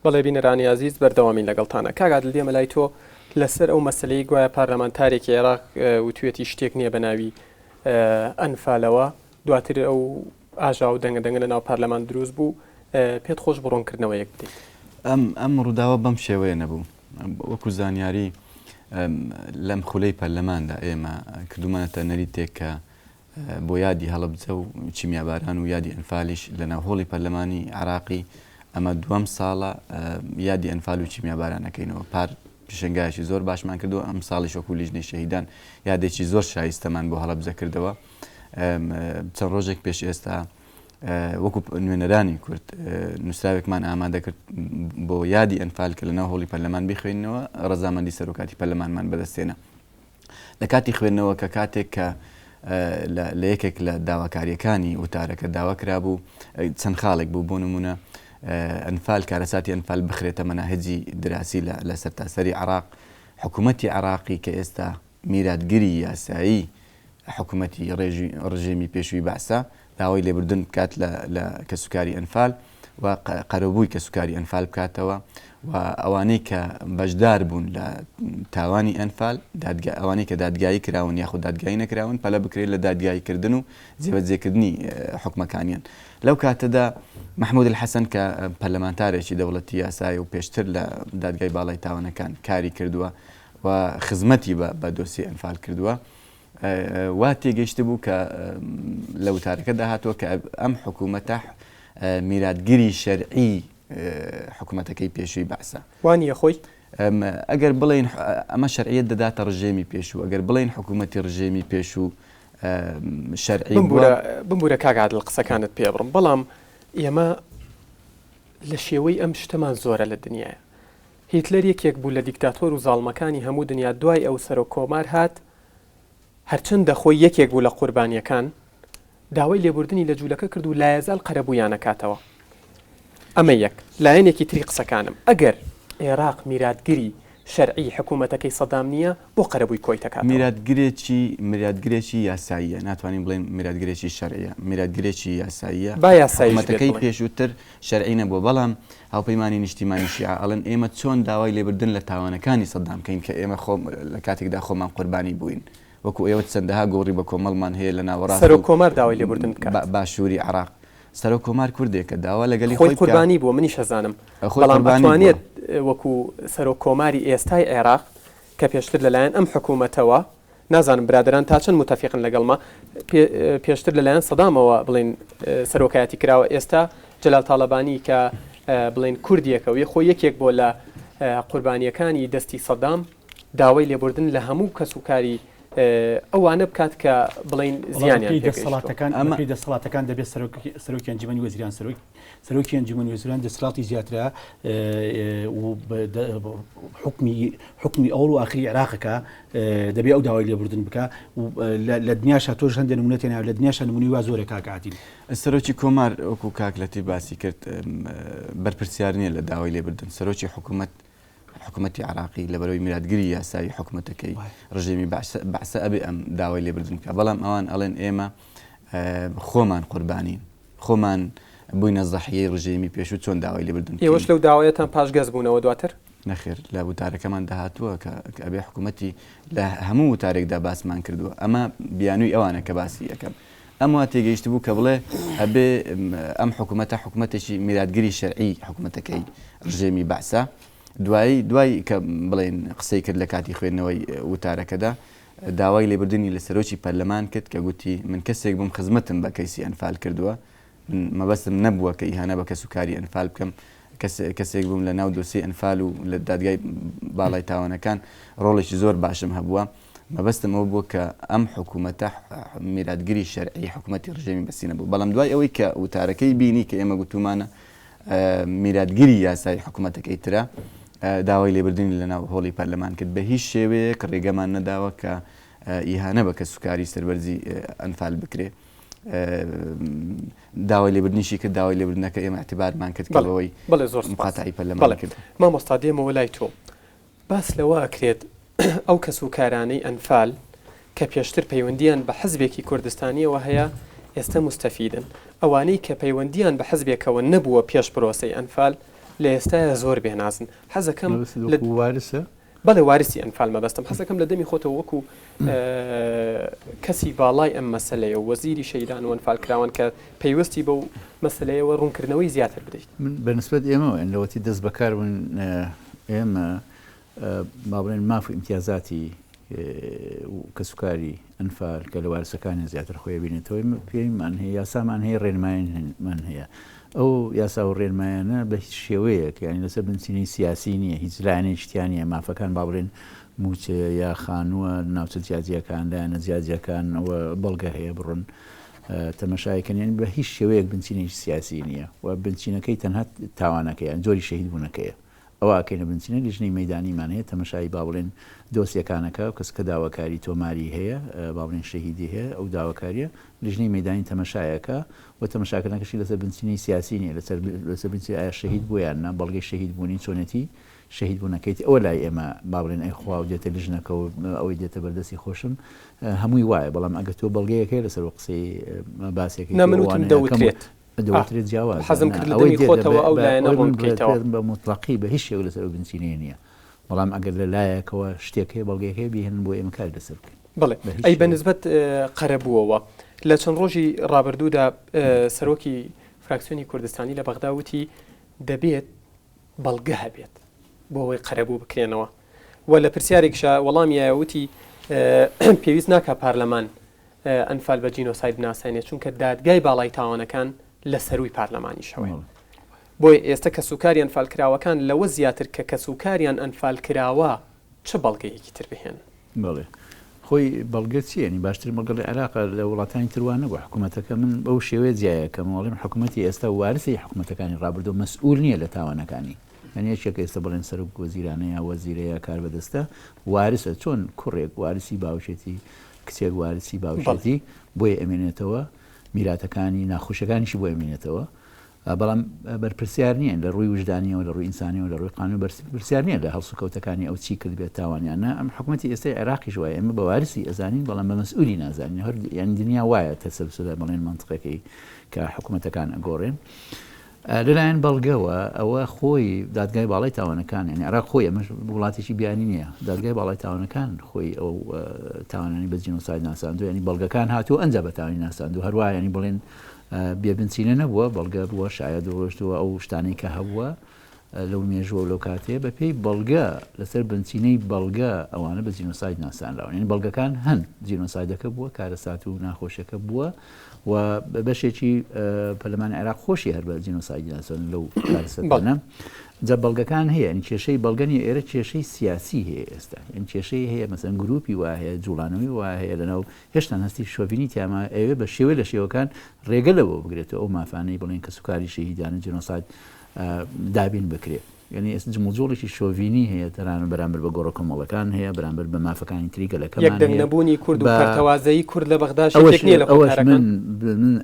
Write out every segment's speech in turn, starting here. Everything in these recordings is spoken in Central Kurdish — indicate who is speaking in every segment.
Speaker 1: بەڵێ بینەرانی عزیز بەردەوامی لەگەڵتانە کاگادل دێمە لای تۆ لەسەر ئەو مەسلەی گوایە پارلەمانتارێکی عێراق وتوێتی شتێک نییە بە ناوی ئەنفالەوە دواتر ئەو ئاژا و دەنگە لە ناو پارلەمان دروست بوو پێت خۆش بڕۆنکردنەوەیەک بدەیت
Speaker 2: ئەم ڕووداوە بەم شێوەیە نەبوو وەکو زانیاری لەم خولەی پەرلەماندا ئێمە کردومانەتە نەریتێک کە بۆ یادی هەڵەبجە و چیمیاباران و یادی ئەنفالیش لە ناوهۆڵی پەرلەمانی عراقی ئەمە دووەم ساڵە یادی ئەنفال و چیمیابارانەکەینەوە پار پیشنگایشی زۆر باشمان کردەوە ئەم ساڵی شۆکو لیژنەی شەهیدان یادێکی زۆر شایستەمان بۆ هەڵەبجە کردەوە چەند ڕۆژێک پێش ئێستا وەکو نوێنەرانی کورد نووسراوێکمان ئامادە کرد بۆ یادی ئەنفال کە لە ناو هۆڵی پەرلەمان بخوێنەوە ڕەزامەندی سەرۆکاتی پەرلەمانمان بەدەستێنە لە کاتی خوێندنەوە کە کاتێک کە لە یەکێک لە داواکاریەکانی وتارەکە داوا کرابوو چەند خاڵێک بوو بۆ نمونە ئەنفال کارەساتی ئەنفال بخرێتە مەناهجی دراسی لە سەرتاسەری عراق حکوومەتی عراقی کە ئێستا میراتگیری یاسایی حکوومەتی ڕژێمی پێشووی بەعسا داوای لێبوردن بکات لە کەسوکاری ئەنفال و قەرەبووی کەسوکاری ئەنفال بکاتەوە و ئەوانەی کە بەشدار بوون لە تاوانی ئەنفال ئەوانەی کە دادگایی کراون یاخود دادگایی نەکراون پەلە بکرێت لە دادگاییکردن و جێبەجێکردنی حکومەکانیان لەو کاتەدا محمود الحەسەن کە پەرلەمانتارێکی دەوڵەتی یاسایی و پێشتر لە دادگای باڵای تاوانەکان کاری کردووە و خزمەتی بە دۆسی ئەنفال کردووە وا تێگەیشت بوو کە لە وتارەکە داهاتوە کە ئەم حکوومەتە میراتگیری شەرعی حکوومەتەکەی پێشووی بەعسا
Speaker 1: وانیە خۆی
Speaker 2: ئەگەر بڵێن ئەمە شەرعیەت دەداتە ڕژێمی پێشوو ئەگەر بڵێن حکوومەتی ڕژێمی پێشوو شەرعی
Speaker 1: بمبورە کاگات لە قسەکانت پێ بڕم بەڵام ئێمە لە شێوەی ئەم شتەمان زۆرە لە دنیاە هیتلەر یەکێک بوو لە دیکتاتۆر و زاڵمەکانی هەموو دنیا دوای ئەو سەر و کۆمار هات هەرچەندە خۆی یەکێک بوو لە قوربانیەکان داوای لێبوردنی لە جوولەکە کرد و لایەزال قەرەبوویان نەکاتەوە ئەمە یەک لایەنێکی تری قسەکانم ئەگەر عێراق میراتگیری شەرعی حکوومەتەکەی سەدام نییە بۆ قەرەبووی کۆی تەکات
Speaker 2: میراتگرێکی یاساییە ناتوانین بڵێن میراتگرێکی شەرعیە میراتگرێکی یاساییە
Speaker 1: با یاسایی
Speaker 2: حکوومەتەکەی پێشووتر شەرعی نەبووە بەڵام هاوپەیمانی نیشتیمانی شیعە ئەڵێن ئێمە چۆن داوای لێبوردن لە تاوانەکانی سەدام کەین کە ئێمە لە کاتێکدا خۆمان قوربانی بووین وەکو ئێوە چەندەها گۆڕی بە کۆمەڵمان هەیە لە ناوەڕاست
Speaker 1: سەر و کۆمار داوای لێبوردن بکات
Speaker 2: باشووری عراق سەر و کۆمار کوردێکە داوا لەگەلی
Speaker 1: خۆی قوربانی بووە منیش هەزانم بەڵام ئەتوانێت وەکو سەر و کۆماری ئێستای عێراق کە پێشتر لەلایەن ئەم حکوومەتەوە نازانم برادران تا چەند متەفیقن لەگەڵما پێشتر لەلایەن سەدامەوە بڵێن سەرۆکایەتی کراوە ئێستا جەلال تاڵەبانی کە بڵێن کوردیەکەوی خۆی یەکێک بۆ لە قوربانیەکانی دەستی سەدام داوای لێبوردن لە هەموو کەسوکاری ئەوانە بکات کە بڵین زیانیان
Speaker 3: دەسەڵاتەکان دەبێت سەرۆکی ئەنجومەنی وەزیران سەرۆکی ئەنجومەنی وەزیران دەسەڵاتی زیاترە حکمی ئەوڵ و ئاخری عێراقەکە دەبێت ئەو داوای لێبوردن بکە لە دنیاشا تۆش هەندێک نمونەتێناوە لە دنیاشا نمونی وا زۆرە کاکاتین
Speaker 2: سەرۆکی کۆمار وەکو کاکلەتی باسی کرد بەرپرسیار نییە لە داوای لێبوردن سەرۆکی حکوومەتی عراقی لەبەرەوەی میراتگیری یاسایی حکوومەتەکەی ڕژێمی بەعسە ئەبێ ئەم داوای لێبوردن بکە بەڵام ئەوان ئەڵێن ئێمە خۆمان قوربانین خۆمان بووینە زەحیەی ڕژێمی پێشوو چۆن داوای لێبوردن
Speaker 1: ئێوەش لەو داوایەتان پاشگەز بوونەوە دواتر
Speaker 2: نەخێر لە وتارەکەمان داهاتووە کە ئەبێ حکوومەتی لە هەموو وتارێکدا باسمان کردووە ئەمە بیانووی ئەوانە کە باسی یەکەم ئەمە تێگەیشت بوو کە بڵێ ئەبێ ئەم حکوومەتە حکوومەتێکی میراتگیری شەرعی حکوومەتەکەی ڕژێمی بەعسا دوای کە بڵێن قسەی کرد لە کاتی خوێندنەوەی وتارەکەدا داوای لێبوردنی لە سەرۆکی پەرلەمان کرد کە گوتی من کەسێک بووم خزمەتم بە کەیسی ئەنفال کردووە مەبەستم نەبووە کە ئیهانە بە کەسوکاری ئەنفال بکەم کەسێک بووم لە ناو دۆسی ئەنفال و لە دادگای باڵای تاوانەکان ڕۆڵێکی زۆر باشم هەبووە مەبەستم ئەوە بووە کە ئەم حکوومەتە میراتگیری شەرعی حکوومەتی ڕژێمی بەسی نەبوو بەڵام دوای ئەوەی کە وتارەکەی بینی کە ئێمە گوتومانە میراتگیری یاسایی حکوومەتەکەی ترە داوای لێبوردنی لە ناو هۆڵی پەرلەمان کرد بە هیچ شێوەیەک ڕێگەمان نەداوە کە ئیهانە بە کەسوکاری سەربەرزی ئەنفال بکرێ داوای لێبوردنیشی کرد داوای لێبوردنەکە ئێمە اعتیبارمان کرد کەەوەی مقاتعی پەرلەمان کرد
Speaker 1: مامۆستا دێمەوە لای تۆ باس لەوە ئەکرێت ئەو کەسوکارانەی ئەنفال کە پێشتر پەیوەندیان بە حزبێکی کوردستانیەوە هەیە ئێستا مستەفیدن ئەوانەی کە پەیوەندیان بە حزبێکەوە نەبووە پێش پرۆسەی ئەنفال لە ئێستاە زۆر بێنازن حەزەکەم
Speaker 3: وارسە
Speaker 1: بەڵێ وارسی ئەنفال مەبەستم حەزەکەم لە دەمی خۆتەوە وەکو کەسی باڵای ئەم مەسلەیە وەزیری شەیدان و ئەنفالکراون کە پەیوەستی بەو مەسلەیەوە ڕوونکردنەوەی زیاتر بدەیت
Speaker 4: من بەنسبەت ئێمەوە لەوەتی دەست بەکار بوون ئێمە با بڵێن ماف و ئیمتیازاتی کەسوکاری ئەنفال کە لە وارسەکانی زیاتر خۆی بینێتەوەی پێیمان هەیە یاسامان هەیە ڕێنمایان هەیە ئەو یاسا و ڕێنمایانە بە هیچ شێوەیەک ینی لەسەر بنچینەی سیاسی نییە هیچ لایەنەی شتیانە مافەکان با بڵێن موچە یا خانووە ناوچە جیاجیەکاندایانە جیاجیەکان ئەوە بەڵگە هەیە بڕۆن تەمەشایەکەنیان بە هیچ شێوەیەک بنچینەی سیاسی نییە و بنچینەکەی تەنها تاوانەکەیان جۆری شەهید بوونەکەیە ئەوە ئاکەینە بنچینە لیژنەی مەدانیمان هەیە تەمەشایی با بڵێن دۆسیەکانەکە کەس کە داواکاری تۆماری هەیە با بڵێن شەهیدی هەیە ئەو داواکاریە لیژنەی مەدانی تەمەشایەکە و تەمەشاکردنەکەشی لەسەر بنچینەی سیاسی نیە لەسەر بنچینی ئایا شەهید بوویان نا بەڵگەی شەهید بوونی چۆنەتی شەهید بوونەکەیت ئەوە لای ئێمە با بڵێن ئەی خوا و دێتە لیژنەکە و ئەوەی دێتە بەردەستی خۆشم هەمووی وایە بەڵام ئەگە تۆ بەڵگەیەکەی لەسەر قسەی باسێکی
Speaker 1: نامنوتم دەوترێت
Speaker 4: دەوترێت جیاواز
Speaker 1: حەزم کرد لە دەمی خۆتەوە ئەو لایەنە ڕوون بکەیتەوە
Speaker 4: بە مطلقی بە هیچ شێوە لەسەر بنچینەیە نییە بەڵام ئەگەر لە لایەکەوە شتێکەیە بەڵگەیەکەی بهێن بۆ ئێمە کار لەسەر بکەین
Speaker 1: بڵێ ئەی بەنسبەت قەرەبووەوە لە چەند ڕۆژی ڕابردوودا سەرۆکی فراکسیۆنی کوردستانی لە بەغدا وتی دەبێت بەڵگە هەبێت بۆ ئەوەی قەرەبوو بکرێنەوە و لە پرسیارێکشە وەڵامیایە وتی پێویست ناکە پارلەمان ئەنفال بە جینۆساید بناسێنێت چونکە دادگای باڵای تاوانەکان لە سەروی پارلەمانی شەوەیە بۆی ئێستا کەسوکاریان ئەنفالکراوەکان لەوە زیاتر کە کەسوکاریان ئەنفالکراوە چه بەڵگەیەکی تر بهێن
Speaker 4: بڵێ خۆی بەڵگە چیە نی باشتر مەگەڵ لە عێراق لە وڵاتانی تروانە بۆ حکوومەتەکە من بەو شێوەیە جیایەکەم وڵێم حکوومەتی ئێستا وارسی حکوومەتەکانی ڕابردوو مەسئول نییە لە تاوانەکانی یەکێک ئێستا بڵێن سەرۆک وەزیرانەیە وەزیرەیە کار بەدەستە وارسە چۆن کوڕێک وارسی باوشێتی کچێک وارسی باوشێتی بۆیە ئەمێنێتەوە میراتەکانی ناخۆشەکانیشی بۆ ئەمێنێتەوە بەڵام بەرپرسیار نییە لە ڕووی وجدانیەوە لە ڕووی ئینسانیەوە لە ڕووی قانون بەرپرسیار نییە لە هەڵسوکەوتەکانی ئەو چی کرد بێت تاوانیانە ئەم حکوومەتی ئێستای عێراقیش وایە ئێمە بە وارسی ئەزانین بەڵام بە مەسئولی نازانین هەر یانی دنیا وایە تەسەلسلە بڵێن منطقەکەی کە حکوومەتەکان ئەگۆڕێن لەلایەن بەڵگەوە ئەوە خۆی دادگای باڵای تاوانەکان یعنی عێراق خۆی ئەمەش وڵاتێکی بیانی نییە دادگای باڵای تاوانەکان خۆی ئەو تاوانانی بە جینۆساید ناساندووە ینی بەڵگەکان هاتووە ئەنجا بە تاوانی ناساندوو هەروە ینی بڵێن بێبنچینە نەبووە بەڵگە بووە شایە دۆڕۆشتووە ئەو شتانەی کە هەبووە لەو مێژووە لەو کاتێ بە پێی بەڵگە لەسەر بنچینەی بەڵگە ئەوانە بە جینۆساید ناسانراون ینی بەڵگەکان هەن جینۆسایدەکە بووە کارەسات و ناخۆشیەکە بووە و بەشێکی پەرلەمانی عێراق خۆشی هەر بە جینۆساید ناسان لەو کارەسەتانە جا بەڵگەکان هەیە ئەنی کێشەی بەڵگەنی ئێرە کێشەی سیاسی هەیە ئێستا ئەن کێشەی هەیە مەسەن گروپی وا هەیە جوڵانەوەی وا هەیە لەناو هێشتا هەستی شۆڤینی تیامە ئەوێ بە شێوەی لە شێوەکان ڕێگە لەوە بگرێتەوە ئەو مافانەی بڵێن کە سوکاری شەهیدانە جینۆساید دابین بکرێت یعنی ئێستا جموجۆڵێکی شۆڤینی هەیە تەنانەت بەرامبەر بە گۆڕە کۆمەڵەکان هەیە بەرامبەر بە مافەکانی تریگە لەکەمان
Speaker 1: یەکدەنگ نەبوونی کورد و پەرتەوازایی کورد لە بەغدا شتێک نییە لە
Speaker 4: ئەوەش من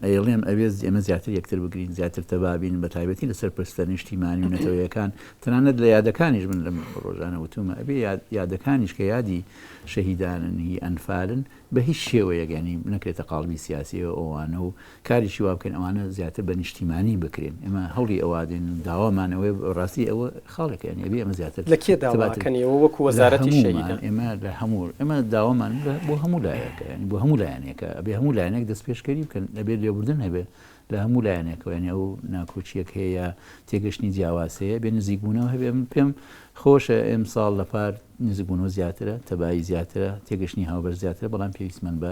Speaker 4: ئەیڵێم ئەوێ ئێمە زیاتر یەکتر بگرین زیاتر تەبابین بە تایبەتی لەسەر پرسە نیشتیمانی و نەتەوەیەکان تەنانەت لە یادەکانیش من لەم ڕۆژانە وتومە ئەبێ یادەکانیش کە یادی شەهیدانن هی ئەنفالن بە هیچ شێوەیەک ینی نەکرێتە قاڵبی سیاسیەوە ئەوانە و کاریشی وا بکەین ئەوانە زیاتر بە نیشتیمانی بکرێن ئێمە هەوڵی ئەوادێن داوامانەوەی ڕاستی ئەوە خاڵێک ینی ئەبێ ئەمە زیاتر
Speaker 1: لە کێ داواکەنیەوە وەکو وەزارەتی شەهیدان
Speaker 4: ئێمە لە هەموو ئێمە داوامان بۆ هەموو لایەکە ینی بۆ هەموو لایەنێکە ئەبێ هەموو لایەنێک دەست پێشکەری بکەن ئەبێ لێبوردن هەبێ لە هەموو لایەنێکەوە ینی ئەو ناکۆچیەک هەیە تێگەشتنی جیاواز هەیە بێ نزیکبوونەوە هەبێ پێم خۆشە ئێمساڵ لە پار نزیکبوونەوە زیاترە تەبایی زیاترە تێگەشتنی هاوبەر زیاترە بەڵام پێویستمان بە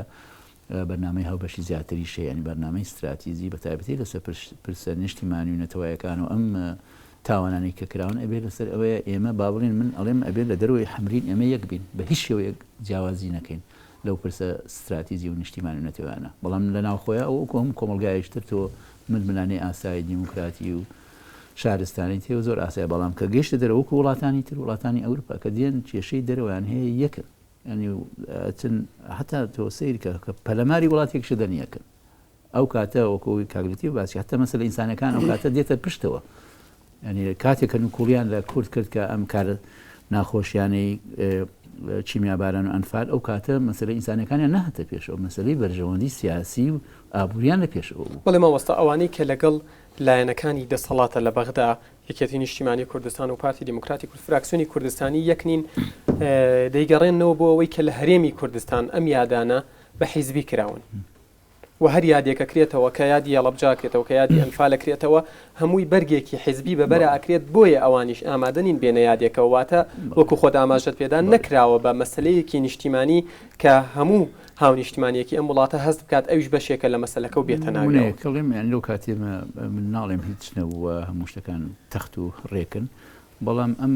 Speaker 4: بەرنامەی هاوبەشی زیاتری شەیە بەرنامەی استراتیزی بە تایبەتی لەسەر پرسە نیشتیمانی و نەتەوەیەکان و ئەم تاوانانی کە کراون ئەبێ لەسەر ئەوەیە ئێمە با بڵێن من ئەڵێم ئەبێ لە دەروی حەمرین ئێمە یەک بین بە هیچ شێوەیەک جیاوازی نەکەین لەو پرسە استراتیزی و نیشتیمانی و نەتەوەیانە بەڵام لە ناوخۆیە ئەو هەم کۆمەلگایشتر تۆ ململانەی ئاسایی دیموکراتی و شارستانی تێ زۆر ئاسای بەڵام کە گەیشتە دەرەوەکو وڵاتانی تر وڵاتانی ئەوروپا کە دێن کێشەی دەرەوەیان هەیە یەکن ینی هەتا تۆ سیرکە کە پەلەماری وڵاتێکش دەنیەکەن ئەو کاتە وەکۆی کاگرێتی باسی هەتا مەسەلە ئینسانەکان ئەو کاتە دێتە پشتەوە ینی کاتێک کە نوکوڵیان لە کورد کرد کە ئەم کارە ناخۆشیانەی چیمیاباران و ئەنفال ئەو کاتە مەسەلە ئینسانەکانیان نەهاتە پێشەوە مەسەلەی بەرژەوەندی سیاسی و ئابووریان لە پێشەوە بوو
Speaker 1: بەڵێ مەوەستا ئەوانەی کە لەگەڵ لایەنەکانی دەسەڵاتە لە بەغدا یەکێتی نیشتیمانی کوردستان و پارتی دموکراتی کورد فراکسیۆنی کوردستانی یەکنین دەیگەڕێنەوە بۆ ئەوەی کە لە هەرێمی کوردستان ئەم یادانە بە حیزبی کراون و هەر یادێکە کرێتەوە کە یادی هەڵەبجاکرێتەوە کە یادی ئەنفالە کرێتەوە هەمووی بەرگێکی حیزبی بەبەرە ئەکرێت بۆیە ئەوانیش ئامادەنین بێنە یادێکەوە واتە وەکو خۆت ئاماژەت پێدا نەکراوە بە مەسلەیەکی نیشتیمانی کە هەموو هاو نیشتیمانیەکی ئەم وڵاتە هەست بکات ئەویش بەشێکە لە مەسلەکە و بێتە ناوی
Speaker 4: کەڵێم یان لەو کاتێمە من ناڵێم هیچ نەوە هەموو شتەکان تەخت و ڕێکن بەڵام ئەم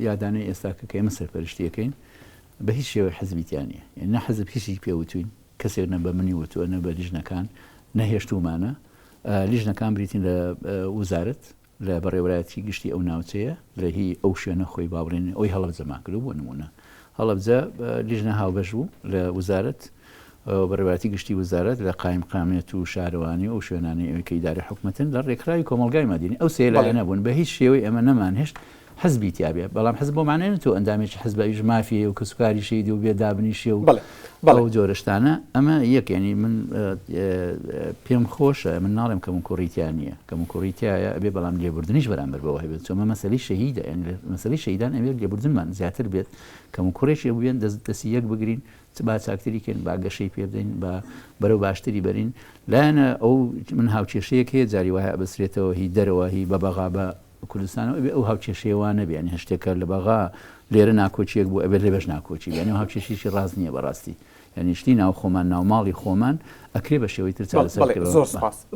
Speaker 4: یادانەی ئێستاکە کە ئێمە سەرپەرشتیەکەین بە هیچ شێوە حەزبیتیانە نە حەزب هیچی پێوتوین کەسێک نە بە منی وتووە نە بە لیژنەکان نەهێشتومانە لیژنەکان بریتین لە وزارەت لە بەڕێوەرایەتی گشتی ئەو ناوچەیە لە هی ئەو شوێنە خۆی باڵێن ئەوی هەڵەبجەمان کرد بۆ نمونە هەڵەبجە لیژنە هاوبەش بوو لە وزارەت بەڕێوەتی گشتی وزارەت لە قایم قامێت و شارەوانی و شوێنانی ئەوەی کە ئیداری حکومەتن لە ڕێکخراوی کۆمەڵگای مەدینی ئەو سێلایەنە بوون بە هیچ شێوەی ئەمە نەمانهێشت حەزبی تیابێ بەڵام حەزب بۆ مانێن تۆ ئەندامێکی حەزبەویش مافیە و کەسوکاری شەیدی و بێدابنیشیە و ئەو جۆرەشتانە ئەمە یەکێنی من پێم خۆشە من ناڵێم کەم کوڕیتیان نییە کەم کوڕیتایە ئەبێ بەڵام لێبوردنیش بەرامبەر بەوە هەبێت چۆمە مەسەلەی شەهیدە مەسەلەی شەهیدان ئەبێت لێبوردنمان زیاتر بێت کەم کوڕێکی بێن دەستی یەک بگرین با چاکتریکەن با گەشەی پێ بدەین بە بەرەو باشتری بەرین لایەنە ئەو من هاوچێشەیەک هەیە جاری وایە بەسرێتەوە هی دەرەوە هی بە بەغا بە کوردستانەوە ئەبێ ئەو هاوچێشەیەوانە بێنی هەشتێکە لە بەغا لێرە ناکۆچیەک بوو ئەبێت لێ بەش ناکۆچی یعنی هاوچێشیشی ڕاز نییە بەڕاستی یعنی شتی ناو خۆمان ناوماڵی خۆمان ئەکرێ بە شێوەی تر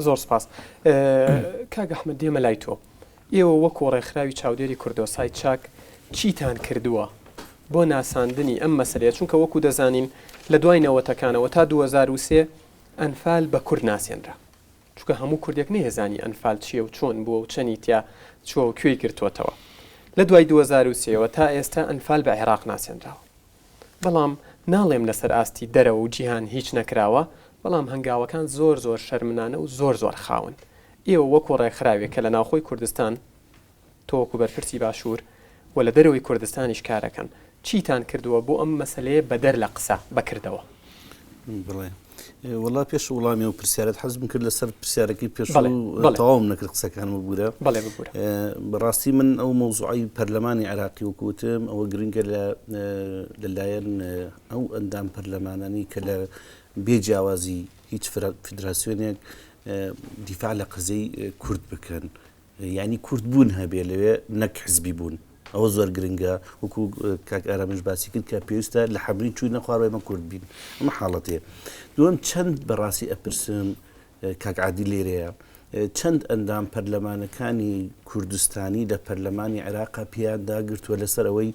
Speaker 1: زۆر سپاس کاک ئەحمەد دێمە لای تۆ ئێوە وەکو ڕێکخراوی چاودێری کوردۆسای چاک چیتان کردووە بۆ ناساندنی ئەم مەسەلەیە چونکە وەکو دەزانین لە دوای نەوەتەکانەوە تا 2023 ئەنفال بە کورد ناسێنرا چونکە هەموو کوردێک نەهێزانی ئەنفال چییە و چۆن بووە و چەنی تیا چووە و کوێی گرتووەتەوە لە دوای 2023ەوە تا ئێستا ئەنفال بە عێراق ناسێنراوە بەڵام ناڵێم لەسەر ئاستی دەرەوە و جیهان هیچ نەکراوە بەڵام هەنگاوەکان زۆر شەرمنانە و زۆر خاون ئێوە وەکو ڕێکخراوێک کە لە ناوخۆی کوردستان تۆ وەکو بەرپرسی باشوور و لە دەرەوەی کوردستانیش کارەکەن چیتان کردووە بۆ ئەم مەسەلەیە بەدەر لە قسە بکردەوە
Speaker 5: بڵێ وڵا پێش وڵامی و پرسیارەت حەزم کرد لەسەر پرسیارەکەی پێش تەواوم نەکرد قسەکانم ببوورە بەڕاستی من ئەو مەوزوعی پەرلەمانی عێراقی وەکوتم ئەوە گرنگە لەلایەن ئەو ئەندام پەرلەمانانی کە لە بێجیاوازی هیچ فیدراسیۆنێک دیفاع لە قزەی کورد بکەن یعنی کورد بوون هەبێ لەوێ نەک حزبی بوون ئەوە زۆر گرنگە وەکو کاک ئارامش باسی کرد کە پێویستە لە حەبری چووی نەخواڕێ ئێمە کورد بین ئەمە حاڵەتێ دووەم چەند بەڕاستی ئەپرسم کاک عادی لێرەیە چەند ئەندام پەرلەمانەکانی کوردستانی لە پەرلەمانی عێراقا پیان داگرتووە لەسەر ئەوەی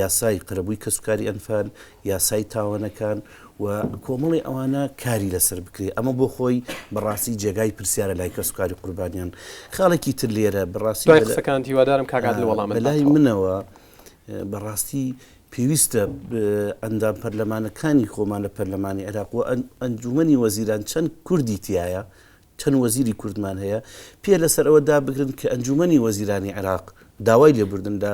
Speaker 5: یاسای قرەبووی کەسوکاری ئەنفال یاسای تاوانەکان و کۆمەڵی ئەوانە کاری لەسەر بکرێ ئەمە بۆ خۆی بەڕاستی جێگای پرسیارە لای کەسوکاری قوربانیان خاڵێکی تر لێرە بەڕاستی
Speaker 1: قسەکان هیوادارم کاگات لە وەڵامە
Speaker 5: لای منەوە بەڕاستی پێویستە ئەندام پەرلەمانەکانی خۆمان لە پەرلەمانی عێراق و ئەنجومەنی وەزیران چەند کوردی تایە چەند وەزیری کوردمان هەیە پێ لەسەر ئەوە دابگرن کە ئەنجومەنی وەزیرانی عێراق داوای لێبوردن لە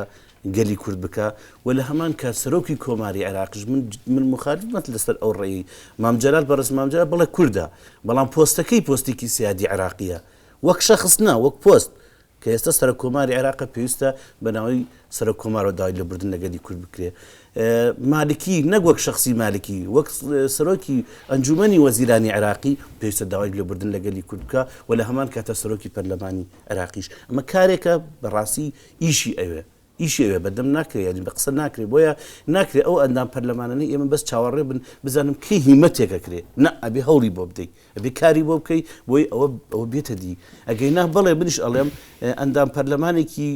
Speaker 5: گەلی کورد بکە و لە هەمان کات سەرۆکی کۆماری عێراقش من مخالفت لەسەر ئەو ڕێی مامجلال بەڕێز مامجلال بڵێ کوردە بەڵام پۆستەکەی پۆستێکی سیادی عێراقیە وەک شەخصنا وەک پۆست کە ئێستا سەرۆک کۆماری عێراق پێویستە بەناوی سەرۆک کۆمارەوە داوای لێبوردن لە گەلی کورد بکرێ مالکی نەک وەک شخصی مالکی وەک سەرۆکی ئەنجومەنی وەزیرانی عێراقی پێویستە داوای لێبوردن لە گەلی کورد بکە و لە هەمان کاتە سەرۆکی پەرلەمانی عێراقیش ئەمە کارێکە بەڕاستی ئیشی ئەوێ ئیشێوێ بەدەم ناکرێت یعنی بە قسە ناکرێت بۆیە ناکرێت ئەو ئەندام پەرلەمانەی ئێمە بەس چاوەڕێ بن بزانم کەی هیمەتێکەکرێت نە ئەبێ هەوڵی بۆ بدەیت ئەبێ کاری بۆ بکەیت بۆی ئەوە بێتە دی ئەگەی نا بەڵێ منیش ئەڵێم ئەندام پەرلەمانێکی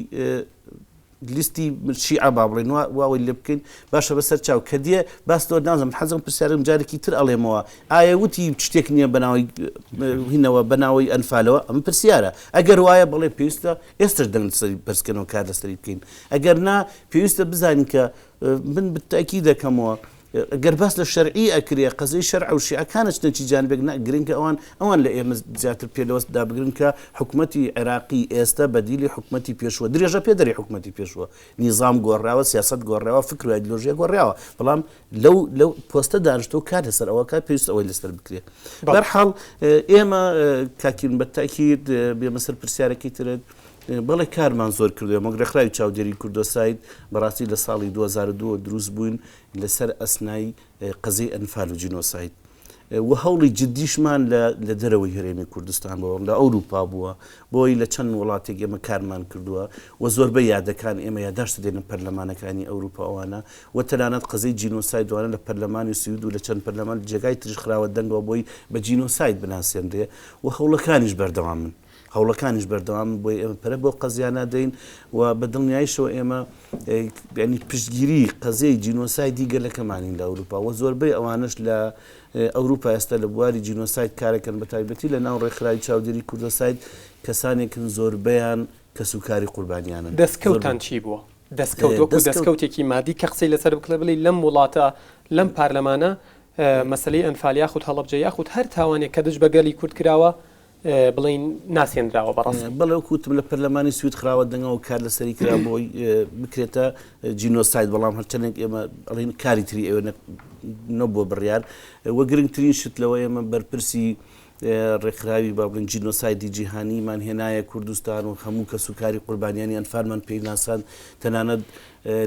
Speaker 5: لیستی شیعە با بڵێن واوەی لێ بکەین باشە بەسەر چاو کە دیێ باس تۆ نازم حەزم پرسیارم جارێکی تر ئەڵێمەوە ئایا وتی شتێک نییە بەناوی هینەوە بەناوی ئەنفالەوە ئەم پرسیارە ئەگەر وایە بڵێ پێویستە ئێستش دەنگ سەری پرسکردنەوە کار لەسەری بکەین ئەگەر نا پێویستە بزانین کە من بتاکی دەکەمەوە ئەگەر باس لە شەرعی ئەکرێ قەزەی شەرع و شیعەکانش نەتیجانبێک گرنگکە ئەوان لە ئێمە زیاتر پێدەوەست دابگرن کە حکوومەتی عێراقی ئێستا بەدیلی حکوومەتی پێشوە درێژە پێدەری حکوومەتی پێشوە نیزام گۆڕاوە سیاست گۆڕاوە فکر و ئایدیۆلۆژیا گۆڕاوە بەڵام لەو پۆستە دانیشتۆ کار لەسەر ئەوە کار پێویست ئەوەی لەسەر بکرێ بەرحاڵ ئێمە کاکیرن بەتاکید بێمە سەر پرسیارێکی ترت بەڵێ کارمان زۆر کردووە مەگرەخراوی چاودێری کوردۆساید بەڕاستی لە ساڵی 2002 دروست بووین لەسەر ئەسنای قەزەی ئەنفال و جینۆساید و هەوڵی جددیشمان لە دەرەوەی هەرێمی کوردستان بووە لە ئەوروپا بووە بۆی لە چەند وڵاتێک ئێمە کارمان کردووە و زۆربەی یادەکان ئێمە یاداشت دێنە پەرلەمانەکانی ئەوروپا ئەوانە و تەنانەت قەزەی جینۆسایدوانە لە پەرلەمانی سوید و لە چەند پەرلەمان جێگای تریش خراوە دەنگەوە بۆی بە جینۆساید بناسیێنرێ و هەوڵەکانیش بەردەوام من هەوڵەکانیش بەردەوام بۆی ئێمە پەرە بۆ قەزیانە دەین و بە دڵنیاییشەوە ئێمە ینی پشتگیری قەزەی جینۆسایدی گەلەکەمانین لە ئەوروپا و زۆربەی ئەوانش لە ئەوروپا ئێستا لە بواری جینۆساید کارەکەن بە تایبەتی لە ناو ڕێکخراوی چاودێری کوردۆساید کەسانێکن زۆربەیان کە سوکاری قوربانیانن
Speaker 1: دەستکەوتان چی بووە دەستکەوت دەستکەوتێکی مادی کە قسەی لەسەر بکڵێ بڵێ لەم وڵاتە لەم پارلەمانە مەسلەی ئەنفال یاخود هەڵەبجە یاخود هەر تاوانێک کە دژ بەگەلی کورد کراوە بڵین ناسێنراوە بەڕاست
Speaker 5: بەڵێ کووتم لە پەرلەمانی سوید خراوە دەنگەوە کار لەسەری کرا بۆی بکرێتە جینۆساید بەڵام هەرچەندێک ئێمە ئەڵین کاری تری ئێوە نەبووە بڕیار وە گرنگترین شت لەوە ئێمە بەرپرسی ڕێکخراوی با بڵین جینۆسایدی جیهانیمان هێنایە کوردستان و هەموو کە سوکاری قوربانیانی ئەنفالمان پێی ناسان تەنانەت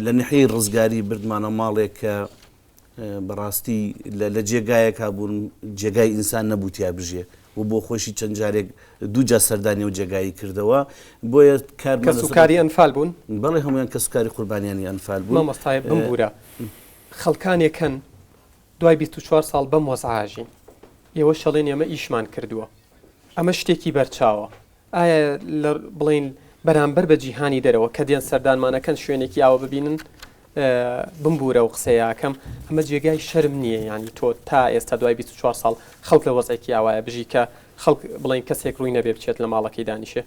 Speaker 5: لە ناحیەی ڕزگاری بردمانە ماڵێک کە بەڕاستی لە جێگایەک بوون جێگای ئینسان نەبووتیا بژێ و بۆ خۆشی چەند جارێک دووجا سەردانی و جێگایی کردەوە بۆیە
Speaker 1: کە سوکاری ئەنفال بوون
Speaker 5: بەڵێ هەمویان کە سوکاری قوربانیانی ئەنفال بوون
Speaker 1: مامۆستای بمبورە خەڵکانێکن دوای 24 ساڵ بەم وەزعاژین ئێوە شەڵێن ئێمە ئیشمان کردووە ئەمە شتێکی بەرچاوە ئایا بڵین بەرامبەر بە جیهانی دەرەوە کە دێن سەردانمانەکەن شوێنێکی ئاوە ببینن بمبورە و قسەیەکەم ئەمە جێگای شەرم نییە ینی تۆ تا ئێستا دوای 24 ساڵ خەڵک لە وەزایکی ئاوایە بژی کە خەڵک بڵین کەسێک ڕووی نەبێ بچێت لە ماڵەکەی دانیشێ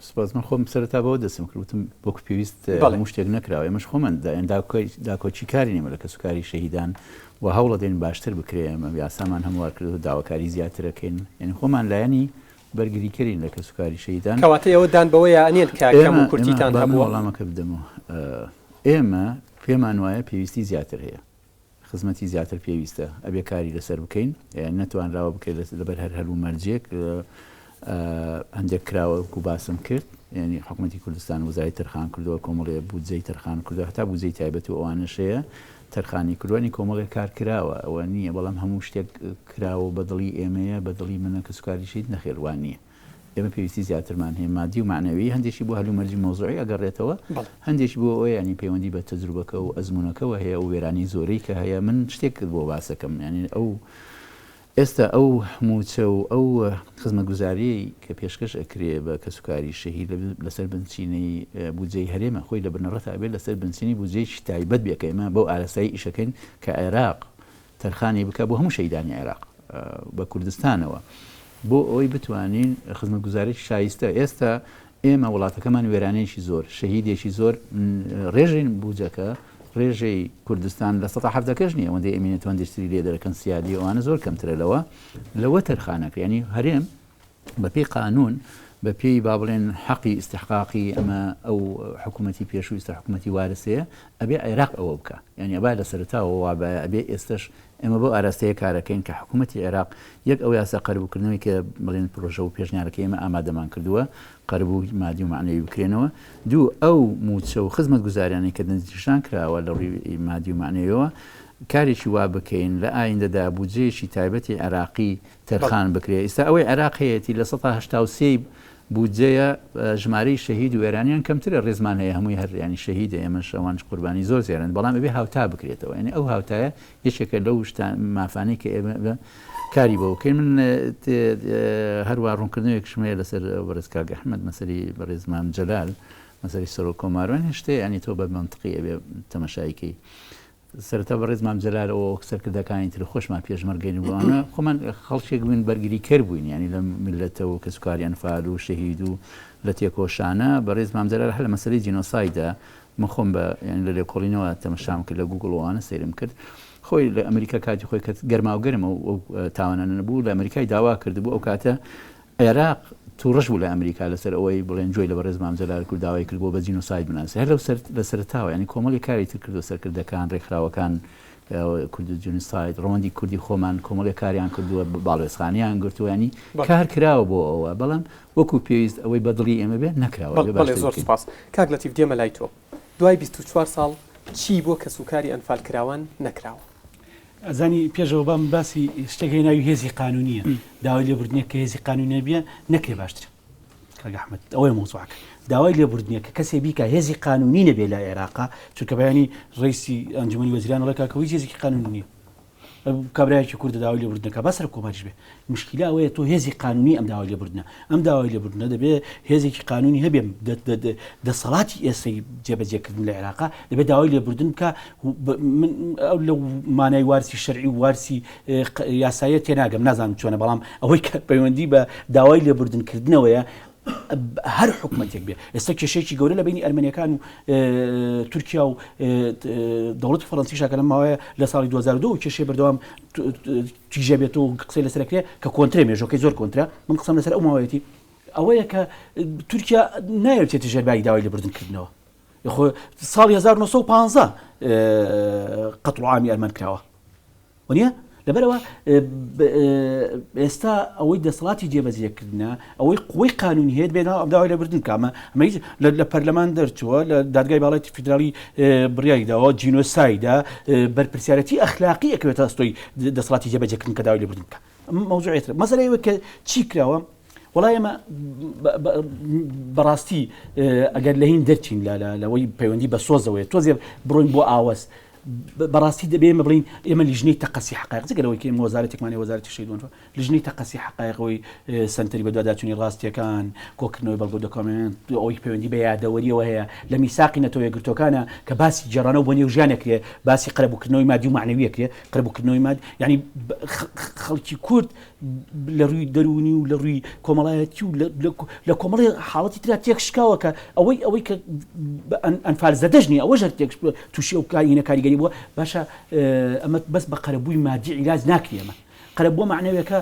Speaker 4: سپاس من خۆم سەرەتا بەوە دەستم کردوتم بۆکو پێویست هەموو شتێک نەکراوە ئێمەش خۆمان داکۆچی کاری نێمە لە کە سوکاری شەهیدان و هەوڵە دێن باشتر بکرێ ئەمە یاسامان هەموار کرد و داواکاری زیاترەکەین یعنی خۆمان لایەنی بەرگریکەرین لە کە سوکاری شەهیدان
Speaker 1: کەواتە ئەوە دان بەوەیە ئەنێن کاکەم و کورتیتان هەبووە
Speaker 4: وەڵامەکە بدەمەوە ئێمە پێمان وایە پێویستی زیاتر هەیە خزمەتی زیاتر پێویستە ئەبێ کاری لەسەر بکەین نەتوانراوە بکەیت لەبەر هەر هەلوو مەرجێک هەندێک کراوە و باسم کرد یعنی حکوومەتی کوردستان وزای تەرخان کردووە کۆمەڵێ بودجەی تەرخان کردووە هەتا بودجەی تایبەت و ئەوانەش هەیە تەرخانی کردوانی کۆمەڵێک کار کراوە ئەوە نییە بەڵام هەموو شتێک کراوە بەدڵی ئێمەیە بەدڵی منە کە سوکاری شەید نەخێوان نییە ئێمە پێویستی زیاترمان هەیە مادی و معنەوی هەندێکی بۆ هەلوو مەرجی مۆزوعی ئەگەڕێتەوە هەندێکی بۆ ئەوە ینی پەیوەندی بە تەجروبەکە و ئەزمونونەکەەوە هەیە و وێرانی زۆرەی کە هەیە من شتێک کرد بۆ باسەکەم ینی ئێستا ئەو موچە و ئەو خزمەتگوزاری کە پێشکەش ئەکرێ بە کە سوکاری شەهید لەسەر بنچینەی بودجەی هەرێمە خۆی لە بنەڕەت ئەبێت لەسەر بنچینی بودجەیەکی تایبەت بێکە ئێمە بەو ئارەسایی ئیشەکەین کە عێراق تەرخانی بکە بۆ هەموو شەیدانی عێراق بە کوردستانەوە بۆ ئەوەی بتوانین خزمەتگوزارێکی شایستە ئێستا ئێمە وڵاتەکەمان وێرانەیەکی زۆر شەهیدێکی زۆر ڕێژین بودجەکە ڕێژەی کوردستان لە ١٧ کەش نییە وەندەی ئەمینێتوان دەشتری لێ دەرەکەن سیادی ئەوانە زۆر کەمترە لەوە تەرخانەکە ینی هەرێم بە پێی قانون بە پێی با بڵێن حەقی ئیستحقاقی ئەمە ئەو حکوومەتی پێشوویستە حکوومەتی وارسەیە ئەبێ عێراق ئەوە بکە ینی ئەبا لە سەرتاوە وابە ئەبێ ئێستش ئێمە بۆ ئاراستەیە کارەکەین کە حکوومەتی عێراق یەک ئەو یاسا قەربووکردنەوەی کە بڵێن پرۆژە و پێشنیارەکە ئێمە ئامادەمان کردووە قەربووی مادی و معنەوی بکرێنەوە دوو ئەو موچە و خزمەتگوزاریانی کە دەستنیشان کراوە لە ڕووی مادی و معنەوەیەوە کارێکی وا بکەین لە ئایندەدا بودجەیەکی تایبەتی عێراقی تەرخان بکرێ ئێستا ئەوەی عێراق هەیەی لە 1970 بودجەیە ژمارەی شەهید و وێرانیان کەمترە ڕێزمان هەیە هەمووی هەریانی شەهیدە ئێمەش ئەوانش قوربانی زۆر زیێرن بەڵام ئەبێ هاوتا بکرێتەوە یعنی ئەو هاوتایە یەکێکە لەو مافانەی کە ئێمە کاری بەوکەین من هەروە ڕوونکردنەوەیەک شمەیە لەسەر بەڕێز کاک ئەحمەد مەسەری بەڕێز مام جەلال مەسەری سەر و کۆماروان هێشتێ ینی تۆ بە منطقی ئەبێ تەماشایکەی سەرەتا بەڕێز مام جەلالەوە سەرکردەکانی تر خۆشمان پێشمەرگەین بووانە خۆمان خەڵکێک بووین بەرگری کرد بووین ینی لە میلەتەوە کە سوکاری ئەنفال و شەهید و لە تێکۆشانە بەڕێز مام جەلال هەر لە مەسەلەی جینۆسایدە من خۆم بە ینی لە لێکۆڵینەوە تەمەشام کرد لە گوگڵ وانە سەیرم کرد خۆی لە ئەمریکا کاتی خۆی کە گەرما و گەرمە و تاوانانە نەبوو لە ئەمریکای داوا کردبوو ئەو کاتە عێراق تووڕەش بوو لە ئەمریکا لەسەر ئەوەی بڵێن جۆی لە بەڕێز مامزەلار کورد داوای کرد بۆ بە جینۆساید بناسە هەر لە سەرتاوە ینی کۆمەڵی کاری تر کردو سەرکردەکان ڕێکخراوەکان کورد جینۆساید ڕۆندی کوردی خۆمان کۆمەڵی کاریان کردووە باڵێزخانیان گرتووە ینی کار کراوە بۆ ئەوە بەڵام وەکو پێویست ئەوەی بەدڵی ئێمە بێ نەکراوە.
Speaker 1: زۆر سپاس کاک لەتیف دێمە لای تۆ دوای 24 ساڵ چی بۆ کە سوکاری ئەنفال کراوان نەکراوە؟
Speaker 3: ئەزانی پێشەوە بام باسی شتێکی ناوی هێزی قانونیە داوای لێبوردنیە کە هێزی قانونیە بێ نەکرێ باشترە کاک ئەحمەد ئەوەی مۆزوعەکە داوای لێبوردنیە کە کەسێ بیکە هێزی قانونی نەبێ لە عێراقا چونکە بەیانی ڕئیسی ئەنجومەنی وەزیران وڵای کاکەوەی هێزێکی قانونی نییە کابرایەکی کوردە داوای لێبوردنەکە با سەر کۆمەڵیش بێ مشکلە ئەوەیە تۆ هێزی قانونی ئەم داوای لێبوردنە ئەم داوای لێبوردنە دەبێت هێزێکی قانونی هەبێ دەسەڵاتی ئێستەی جێبەجێکردن لە عێراقا دەبێت داوای لێبوردن بکە ئەو لەو مانای وارسی شەرعی و وارسی یاساییە تێناگەم نازانم چۆنە بەڵام ئەوەی کە پەیوەندی بە داوای لێبوردنکردنەوەیە هەر حکومەتێک بێ ئێستا کێشەیەکی گەورە لە بینی ئەرمەنیەکان و تورکیا و دەوڵەتی فەڕەنسیشا کە لەم ماوەیە لە ساڵی 2002 و کێشەی بەردەوام تیژە بێتەوە و قسەی لەسەرکرێ کە کۆنترێ مێژۆکەی زۆر کۆنترە من قسەم لەسەر ئەو ماوەیەتی ئەوەیە کە تورکیا نایەوێتێتە ژێربای داوای لێبوردنکردنەوە خۆ ساڵی 1950 قەتڵ عامی ئەرمان کراوە وانە لەبەرەوە ئێستا ئەوەی دەسەڵاتی جێبەجێکردنە ئەوەی قوی قانونی هەیە بێت ئەم داوای لێبوردن کامە ئەمە لە پەرلەمان دەرچووە لە دادگای باڵایەتی فیدرالی بڕیاریداوە جینۆسایدا بەرپرسیارەتی ئەخلاقی ئەکەوێتە ئەستۆی دەسەڵاتی جێبەجێکردن کە داوای لێبوردن بکە مەوزوعێتر مەسەلەیەوە کە چی کراوە وڵای ئێمە بەڕاستی ئەگەر لە هین دەرچین لەوەی پەیوەندی بە سۆزەوەی تۆزێ بڕۆین بۆ ئاوەس بەڕاستی دەبێ ئێمە بڵین ئێمە لیژنەی تەقەسی حقایق جگەرەوەی کە ئێمە وەزارەتێکمانی وەزارەتی شەیدوان لیژنەی تەقەسی حقایقەوەی سنتەری بە دواداچوونی ڕاستیەکان کۆکردنەوەی بەڵگە و دۆکۆمنت ئەوەی پەیوەندی بە یادەوەریەوە هەیە لە میساقی نەتەوە یەکگرتوەکانە کە باسی جێڕانەوە بۆ نێوژیانەکرێ باسی قەرەبووکردنەوەی مادی و معنەویەکرێ قەرەبووکردنەوەی مادی ینی خەڵکی کورد لە ڕووی دەرونی و لە ڕووی کۆمەڵایەتی و لە کۆمەڵی حاڵەتی ترا تێک شکاوە کە ئەوەی کە ئەنفال زەدەژنی ئەوە ژەر تێک تووشی ئەو کارینە کاریگەری بووە باشە ئەمە بەس بە قەرەبووی مادی عیلاج ناکرێ ئەمە قەرەبووە معنەویەکە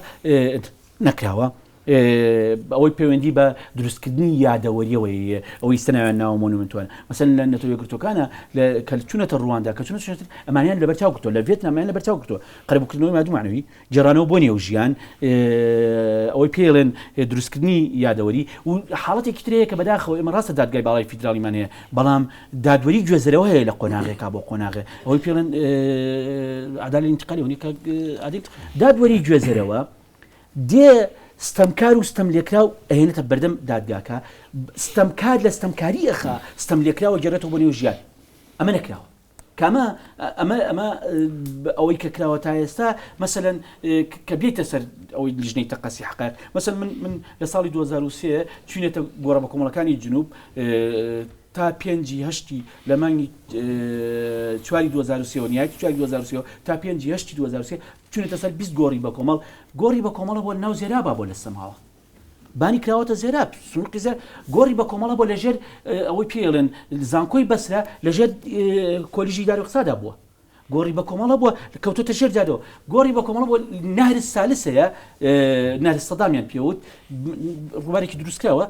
Speaker 3: نەکراوە ئەوەی پەیوەندی بە دروستکردنی یادەوەریەوەی ئەوەی سناویان ناوە مۆنومنتوانە مەسەن لە نەتەوە یەکگرتوەکانە کە چوونەتە ڕواندا کە چونەتە ئەمانیان لە بەرچاو کردووە لە ڤێتنامیان لە بەرچاو کردووە قەرەبووکردنەوەی مادی و معنەوی جێڕانەوە بۆ نێو ژیان ئەوەی پێڵێن دروستکردنی یادەوەری و حاڵەتێکی ترەیە کە بەداخەوە ئێمە ڕاستە دادگای باڵای فیدرالیمان هەیە بەڵام دادوەری گوێزەرەوە هەیە لە قۆناغێکا بۆ قۆناغێ ئەوەی پێڵێن عەدالەتی ئینتیقالی دادوەری گوێزەرەوە دێ ستەمکار و ستەم لێکراو ئەهێنێتە بەردەم دادگاکە ستەمکار لە ستەمکاری ئەخا ستەم لێکراوە گەڕێتەوە بۆ نێو ژیان ئەمە نەکراوە کامە ئەمە ئەوەی کە کراوە تا ئێستا مەسەلەن کە بێتە سەر ئەوەی لیژنەی تەقەسی حقایق مەسەن من لە ساڵی 2023 چوینێتە گۆڕە بە کۆمەڵەکانی جنوب تا 5/8 لە مانگی 4 2023 نیایەتی 4 2023 تا 5/8 2023 چونێتە سەر 20 گۆڕی بە کۆمەڵ گۆڕی بە کۆمەڵە بۆ ناو زێرابا بۆ لە سەماوە بانی کراوەتە زێراب سنووقی زێر گۆڕی بە کۆمەڵە بۆ لەژێر ئەوەی پێڵێن زانکۆی بەسرە لەژێر کۆلیژی دار و قسادا بووە گۆڕی بە کۆمەڵە بووە کەوتۆتە ژێر جادەوە گۆڕی بە کۆمەڵە بۆ نهر سالس هەیە نهر سەدامیان پێوت ڕووبارێکی دروستکراوە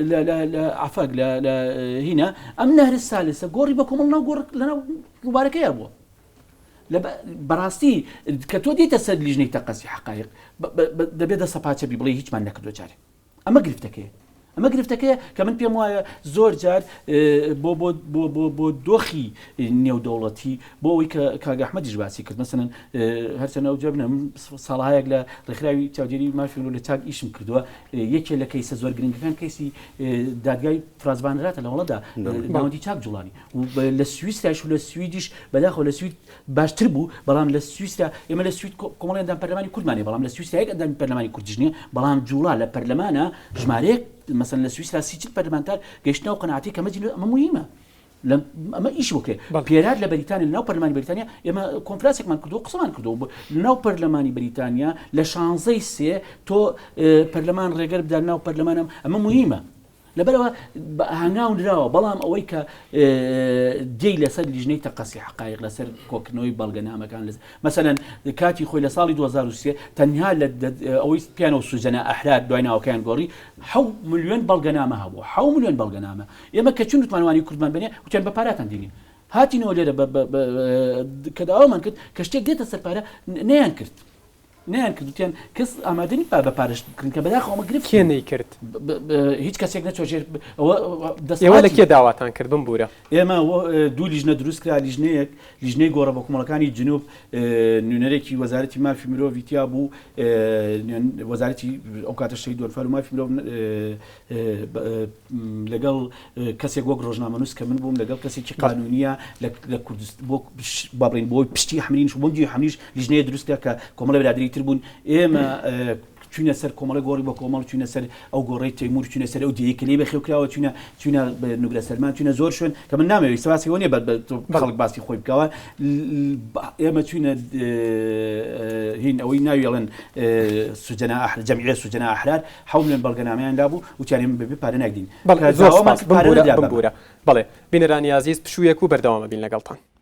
Speaker 3: لە عفاق لە هینە ئەم نهر سالسە گۆڕی بە کۆمەڵ ناو لەناو ڕووبارەکەیە بووە بەڕاستی کە تۆ دیتە سەر لیژنەی تەقەسی حقایق دەبێت دە سەپاچە بڵێ هیچمان نەکردوە جارێ ئەمە گرفتەکەیە کە من پێم وایە زۆر جار بۆ دۆخی نێودەوڵەتی بۆ ئەوەی کە کاک ئەحمەدیش باسی کرد مەسەلەن هەرچەنە ئەو جێبنە من ساڵهایەک لە ڕێکخراوی چاودێری مافی لە چاک ئیشم کردووە یەکێک لە کەیسە زۆر گرنگەکان کەیسی دادگای فرازبانراتە لە وڵەتدا ناوەندی چاک جوڵانی و لە سویسراش و لە سویدیش بەداخەوە لە سوید باشتر بوو بەڵام لە سویسرا ئێمە لە سوید کۆمەڵی ئەندام پەرلەمانی کوردمانێ بەڵام لە سویسرا یەک ئەندامی پەرلەمانی کوردیش نییە بەڵام جوڵا لە پەرلەمانە ژمارەیەک مثلا لە سویسرا 30 پەرلەمانتار گەیشتنەوە قەناعەتی کە ئەمە مهمە ئەمە ئیش بکرێت پێرات لە بەریتانیا لەناو پەرلەمانی بەریتانیا ئێمە کۆنفرانسێکمان کردو قسەمان کردو لەناو پەرلەمانی بەریتانیا لە 16 تۆ پەرلەمان ڕێگەر بدات ناو پەرلەمانم ئەمە مهمە لەبەرەوە هەنگاو درراوە بەڵام ئەوەی کە دێی لەسەر لیژنەی تەقەسی حقایق لەسەر کۆکردنەوەی بەڵگەنامەکان مەسەلەن کاتی خۆی لە ساڵی 2023 تەنها لە ئەوەی پیانە و سوزەنە ئەحرار دوای ناوەکەیان گۆڕی 7 ملیۆن بەڵگەنامە هەبوو 7 ملیۆن بەڵگەنامە ئێمە کە چون وتمانوانی کوردمان بنێ وتیان بە پاراتان دێنین هاتینەوە لێرە کە داوامان کرد کە شتێک دێتە سەرپارە نەیان کرد کردوتیان کەس ئامادەنی بە پارەش بکردن کە بەداخەوەمە گرفت
Speaker 1: کێ نەیکرد
Speaker 3: هیچ کەسێک نەچۆژێر
Speaker 1: ئێوە لە کێ داواتان کردم بوورە
Speaker 3: ئێمە دوو لیژنە دروست کرا لیژنەی گۆڕە بە کۆمەڵەکانی جنوب نوێنەرێکی وەزارەتی مافی مرۆڤیتیا بوو وەزارەتی ئەو کاتە شەی دۆرفەر و مافی مرۆڤ لەگەڵ کەسێک وەک ڕۆژنامەنووس کە من بووم لەگەڵ کەسێکی قانونیە لە کوردستان بۆ بڵین بۆی پشتی حملینش بۆنجی حملیش لیژنەیە دروستە کە کۆمەڵە برادری تر بوون ئێمە چوینە سەر کۆمەڵە گۆڕی بە کۆمەڵ چوینە سەر ئەو گۆڕی تەیمور چوینە سەر ئەو دیەکە لێ بەخێوکراوە چوینە نوگرە سەرمان چوینە زۆر شوێن کە من نامەوێت سەباسیەوە نیە خەڵک باسی خۆی بکەوە ئێمە چوینە هین ئەوەی ناویڵێن جەمعیە سوجەنا ئەحرار 7 ملیۆن بەڵگەنامەیان دابوو وتیانێ بەبێ پارە ناگدین
Speaker 1: بڵێ بینەرانی عزیز پشوویەک و بەردەوامە بین لەگەڵتان